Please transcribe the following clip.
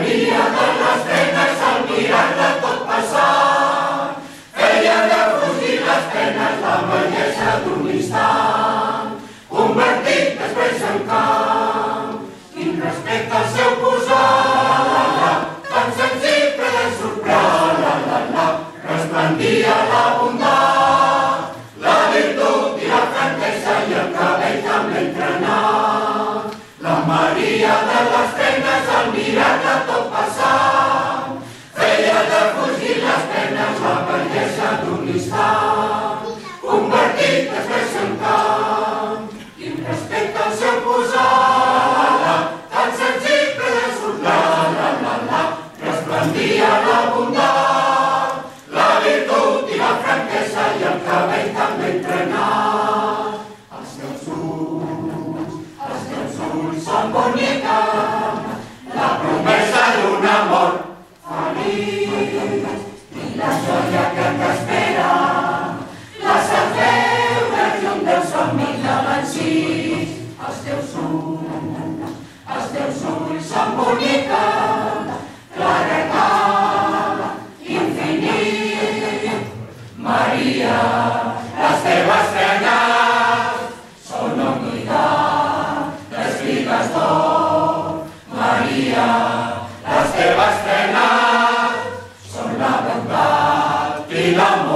Maria de les penes al mirar-la tot passar. Feia defugir les penes la bellesa d'un instant, convertit després en camp. Quin respecte al seu posat, tan senzill però de sorpresa, resplendia la bondat, la virtut i la franquesa i el cabell també entrenat. La Maria de les penes al mirar-la tot passar, feia defugir les penes la bellesa d'un instant, convertit després en camp. Quin respecte al seu posat, tan senzill però de sorpresa, resplendia la bondat, la virtut i la franquesa i el cabell també entrenat. Els teus ulls són bonica, la promesa d'un amor feliç i la joia que t'espera, la saps veure lluny del somni de l'encís. Els teus ulls són bonica, claredat, infinit. Maria, les teves penes són omnitat, d'espigues d'or. Maria, les teves penes són la bondat i l'amor.